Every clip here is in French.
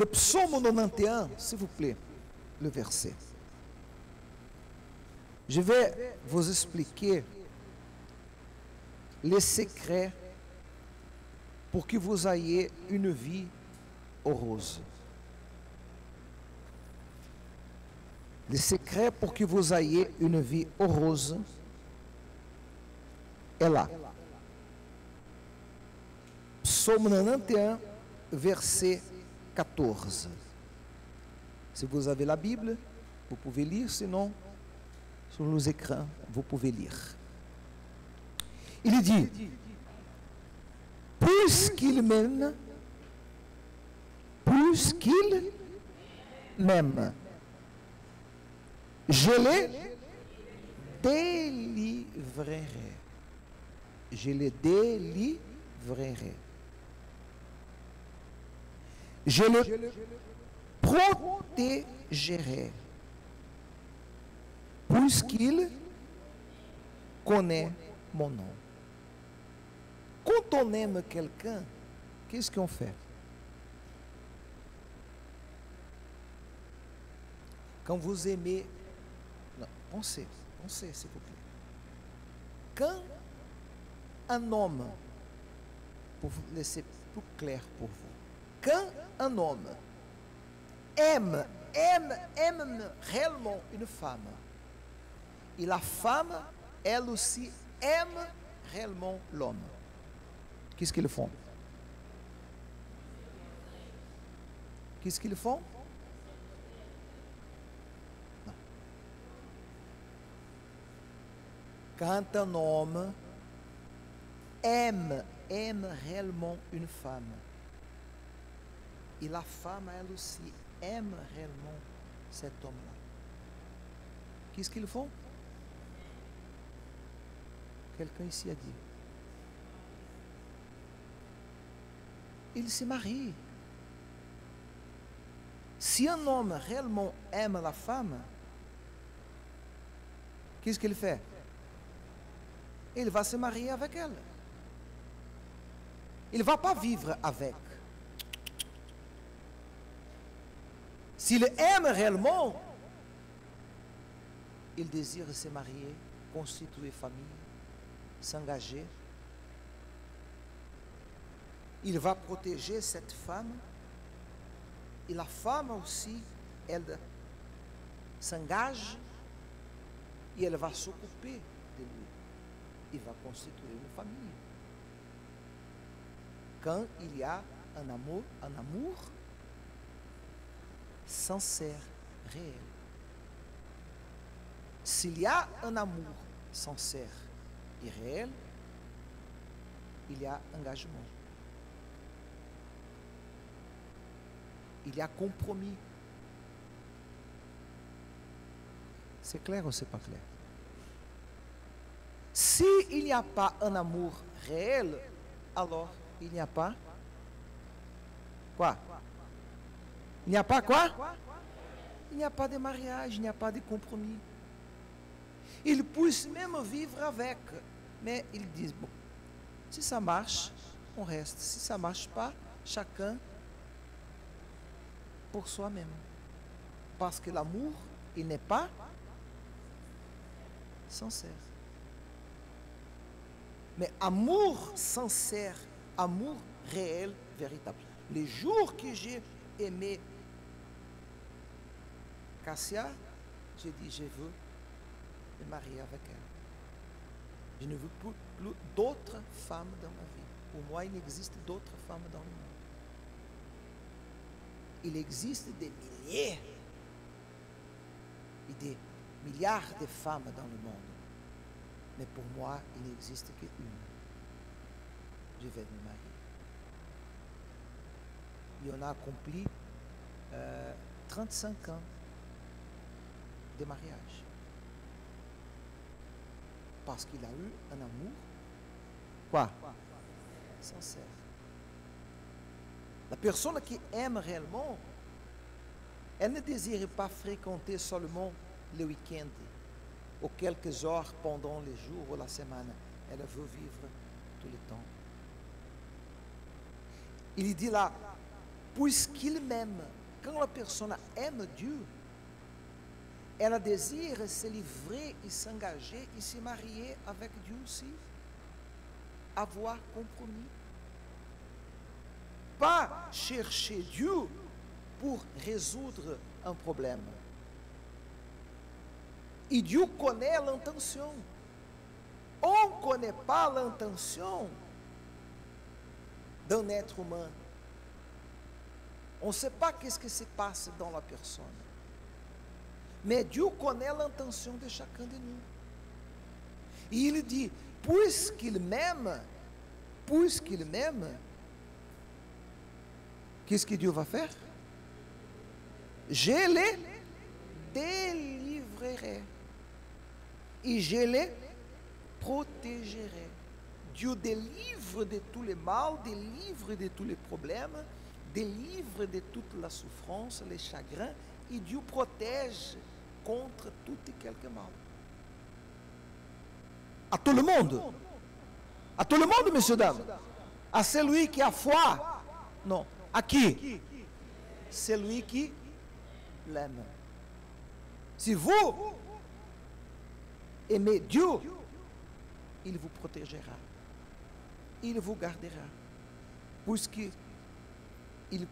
Le psaume 91, s'il vous plaît, le verset. Je vais vous expliquer les secrets pour que vous ayez une vie heureuse. Les secrets pour que vous ayez une vie heureuse est là. Psaume 91, verset 14. Si vous avez la Bible, vous pouvez lire, sinon, sur les écrans, vous pouvez lire. Il dit, puisqu'il m'aime, je les délivrerai. Je les délivrerai. Je les protégerai. Puisqu'il connaît mon nom. Quand on aime quelqu'un, qu'est-ce qu'on fait? Quand vous aimez, non, pensez, s'il vous plaît. Quand un homme, pour vous laisser plus clair pour vous, quand un homme aime réellement une femme, et la femme, elle aussi, aime réellement l'homme, qu'est-ce qu'ils font? Qu'est-ce qu'ils font? Non. Quand un homme aime réellement une femme, et la femme, elle aussi, aime réellement cet homme-là, qu'est-ce qu'ils font? Quelqu'un ici a dit. Ils se marient. Si un homme réellement aime la femme, qu'est-ce qu'il fait? Il va se marier avec elle. Il ne va pas vivre avec. S'il aime réellement, il désire se marier, constituer famille, s'engager. Il va protéger cette femme. Et la femme aussi, elle s'engage et elle va s'occuper de lui. Il va constituer une famille. Quand il y a un amour sincère, réel. S'il y a un amour sincère et réel, il y a engagement. Il y a compromis. C'est clair ou c'est pas clair? S'il n'y a pas un amour réel, alors il n'y a pas quoi? Il n'y a pas quoi? Il n'y a pas de mariage, il n'y a pas de compromis. Ils puissent même vivre avec, mais ils disent, bon, si ça marche, on reste. Si ça ne marche pas, chacun pour soi-même. Parce que l'amour, il n'est pas sincère. Mais amour sincère, amour réel, véritable. Les jours que j'ai aimé Cassia, j'ai dit, je veux me marier avec elle. Je ne veux plus d'autres femmes dans ma vie. Pour moi, il existe d'autres femmes dans le monde. Il existe des milliers et des milliards de femmes dans le monde. Mais pour moi, il n'existe qu'une. Je vais me marier. Et on a accompli 35 ans de mariage. Parce qu'il a eu un amour. Quoi? Sincère. La personne qui aime réellement, elle ne désire pas fréquenter seulement le week-end ou quelques heures pendant les jours ou la semaine. Elle veut vivre tout le temps. Il dit là, puisqu'il m'aime. Quand la personne aime Dieu, elle désire se livrer et s'engager et se marier avec Dieu aussi. Avoir compromis. Pas chercher Dieu pour résoudre un problème. Et Dieu connaît l'intention. On ne connaît pas l'intention d'un être humain. On ne sait pas qu'est-ce qui se passe dans la personne. Mais Dieu connaît l'intention de chacun de nous. Et il dit, puisqu'il m'aime, qu'est-ce que Dieu va faire? Je les délivrerai. Et je les protégerai. Dieu délivre de tous les mal, délivre de tous les problèmes, délivre de toute la souffrance, les chagrins, et Dieu protège contre tout et quelque mal. À tout le monde. À tout le monde, messieurs, dames. À celui qui a foi. Non. À qui? Celui qui l'aime. Si vous aimez Dieu, il vous protégera. Il vous gardera. Puisqu'il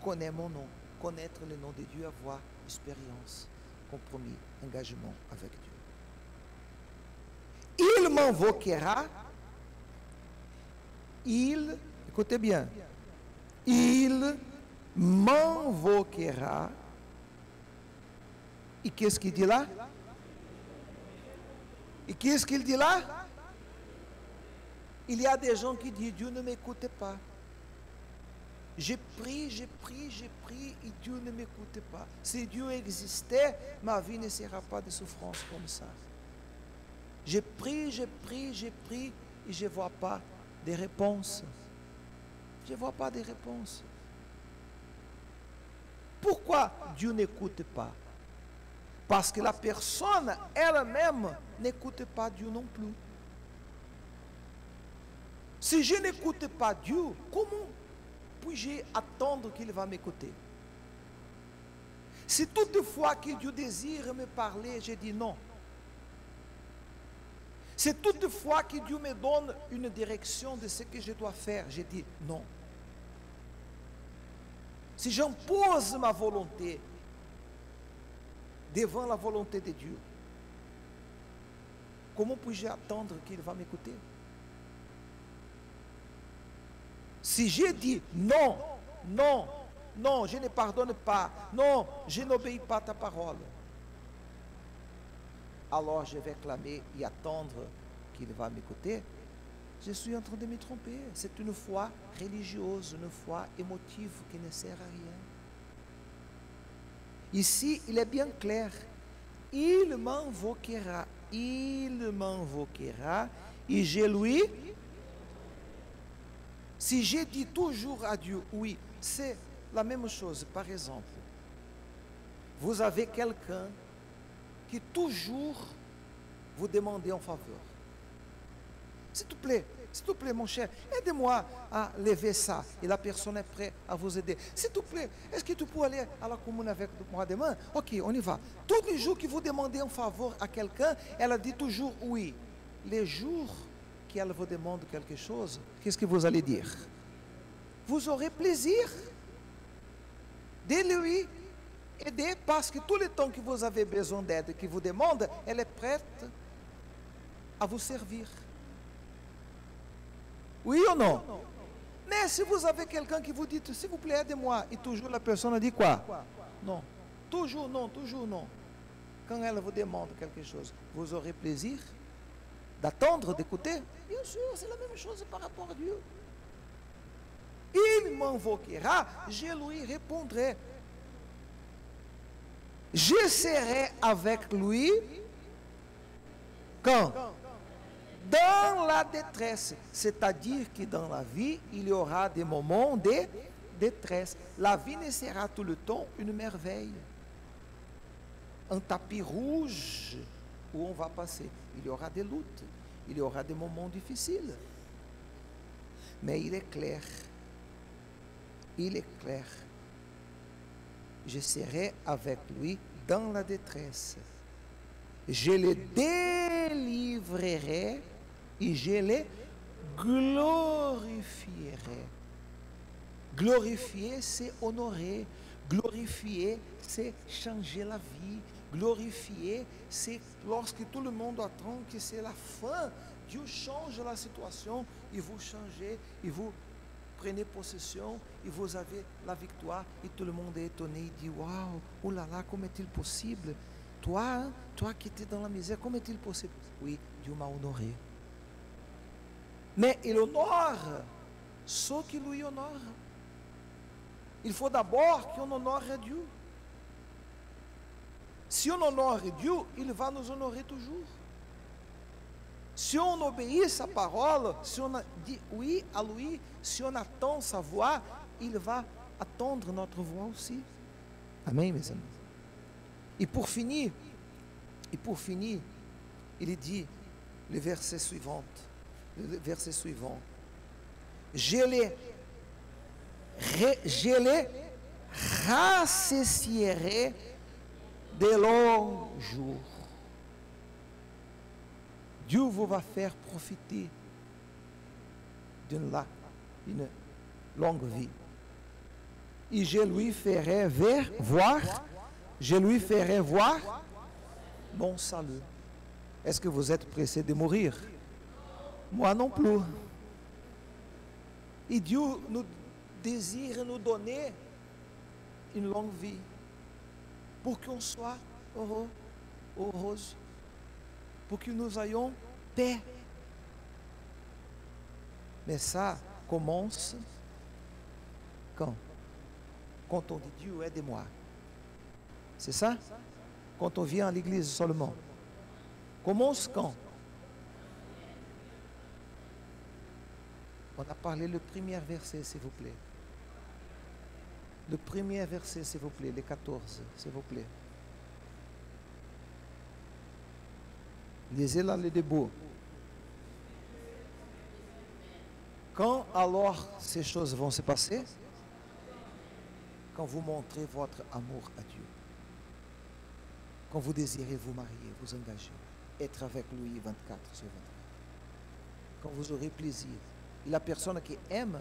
connaît mon nom. Connaître le nom de Dieu, avoir expérience, compromis, engagement avec Dieu. Il m'invoquera. Écoutez bien, il m'invoquera. Et qu'est-ce qu'il dit là? Et qu'est-ce qu'il dit là? Il y a des gens qui disent, Dieu ne m'écoute pas. J'ai pris, et Dieu ne m'écoute pas. Si Dieu existait, ma vie ne sera pas de souffrance comme ça. J'ai pris, et je ne vois pas de réponse. Je ne vois pas de réponse. Pourquoi Dieu n'écoute pas? Parce que la personne elle-même n'écoute pas Dieu non plus. Si je n'écoute pas Dieu, comment puis-je attendre qu'il va m'écouter? Si toutefois que Dieu désire me parler, je dis non. Si toutefois que Dieu me donne une direction de ce que je dois faire, je dis non. Si j'impose ma volonté devant la volonté de Dieu, comment puis-je attendre qu'il va m'écouter? Si j'ai dit non, je ne pardonne pas, non, je n'obéis pas à ta parole, alors je vais clamer et attendre qu'il va m'écouter, je suis en train de me tromper. C'est une foi religieuse, une foi émotive qui ne sert à rien. Ici, il est bien clair. Il m'invoquera, et je lui... Si je dis toujours à Dieu, oui, c'est la même chose. Par exemple, vous avez quelqu'un qui toujours vous demande en faveur. S'il te plaît, mon cher, aide-moi à lever ça. Et la personne est prête à vous aider. S'il te plaît, est-ce que tu peux aller à la commune avec moi demain? Ok, on y va. Tous les jours que vous demandez en faveur à quelqu'un, elle dit toujours oui. Les jours qu'elle vous demande quelque chose, qu'est-ce que vous allez dire? Vous aurez plaisir de lui aider, parce que tout le temps que vous avez besoin d'aide, qui vous demande, elle est prête à vous servir. Oui ou non? Mais si vous avez quelqu'un qui vous dit, s'il vous plaît, aidez-moi, et toujours la personne dit quoi? Non. Toujours non. Quand elle vous demande quelque chose, vous aurez plaisir d'attendre, d'écouter? Bien sûr, c'est la même chose par rapport à Dieu. Il m'invoquera, je lui répondrai. Je serai avec lui quand? Dans la détresse. C'est-à-dire que dans la vie, il y aura des moments de détresse. La vie ne sera tout le temps une merveille. Un tapis rouge où on va passer. Il y aura des luttes. Il y aura des moments difficiles. Mais il est clair je serai avec lui dans la détresse. Je le délivrerai et je le glorifierai. Glorifier, c'est honorer. Glorifier, c'est changer la vie. Glorifier, c'est lorsque tout le monde attend que c'est la fin. Dieu change la situation et vous changez, et vous prenez possession, et vous avez la victoire, et tout le monde est étonné, il dit, waouh, oh là là, comment est-il possible? Toi, hein, toi qui étais dans la misère, comment est-il possible? Oui, Dieu m'a honoré. Mais il honore ceux qui lui honorent. Il faut d'abord qu'on honore Dieu. Si on honore Dieu, il va nous honorer toujours. Si on obéit sa parole, si on dit oui à lui, si on attend sa voix, il va attendre notre voix aussi. Amen, mes amis. Et pour finir, il dit le verset suivant. Je les rassasierai de longs jours. Dieu vous va faire profiter d'une longue vie. Et je lui ferai voir mon salut. Est-ce que vous êtes pressé de mourir? Moi non plus. Et Dieu nous désire nous donner une longue vie pour qu'on soit heureux, heureuse, pour que nous ayons paix. Mais ça commence quand? Quand on dit Dieu, aide-moi. C'est ça? Quand on vient à l'église seulement. Commence quand? On a parlé le premier verset, s'il vous plaît. Le premier verset, s'il vous plaît, les 14, s'il vous plaît. Lisez là le debout. Quand alors ces choses vont se passer? Quand vous montrez votre amour à Dieu. Quand vous désirez vous marier, vous engager, être avec lui 24 sur 24. Quand vous aurez plaisir. Et la personne qui aime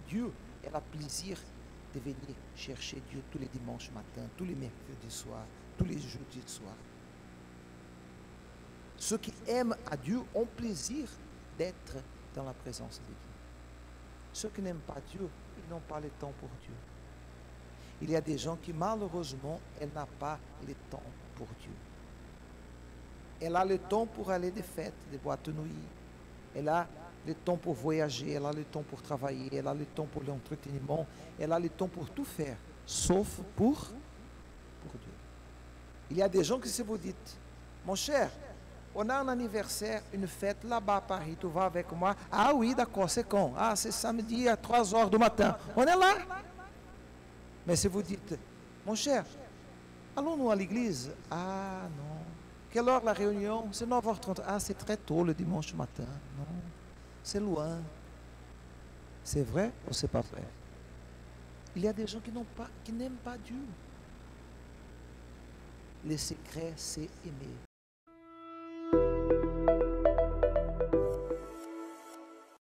Dieu, elle a plaisir de venir chercher Dieu tous les dimanches matins, tous les mercredis soirs, tous les jeudis soirs. Ceux qui aiment à Dieu ont plaisir d'être dans la présence de Dieu. Ceux qui n'aiment pas Dieu, ils n'ont pas le temps pour Dieu. Il y a des gens qui malheureusement, elle n'a pas le temps pour Dieu. Elle a le temps pour aller des fêtes, des boîtes de nuit. Elle a le temps pour voyager, elle a le temps pour travailler, elle a le temps pour l'entreteniment, elle a le temps pour tout faire, sauf pour Dieu. Il y a des gens qui, si vous dites, mon cher, on a un anniversaire, une fête là-bas à Paris, tu vas avec moi? Ah oui, d'accord, c'est quand? Ah, c'est samedi à 3 heures du matin. On est là. Mais si vous dites, mon cher, allons-nous à l'église? Ah non. Quelle heure la réunion? C'est 9h30. Ah, c'est très tôt le dimanche matin. Non, c'est loin. C'est vrai ou c'est pas vrai? Il y a des gens qui n'aiment pas Dieu. Le secret, c'est aimer.